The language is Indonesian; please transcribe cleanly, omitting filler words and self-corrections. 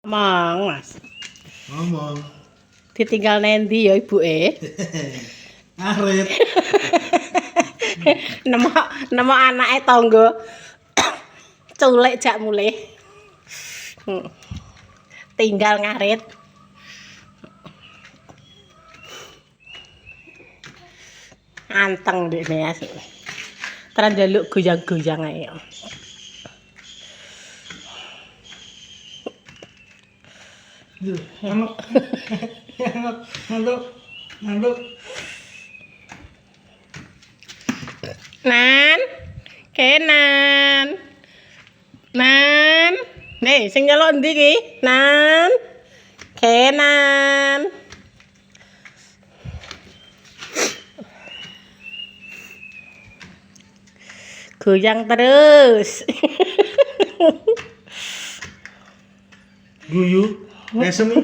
Mang, Mas. Ngomong. Ditinggal nendi ya ibuke? Arit. Nemu anake tangga. Culik jak mulih. Tinggal ngarit. Anteng dekne ya. Terus njaluk goyang-goyang ae. Nanduk. Nan, kenan. Nan. Nih, sing nyelok ndi ki? Nan. Kenan. Goyang terus. Guyu. Resemi.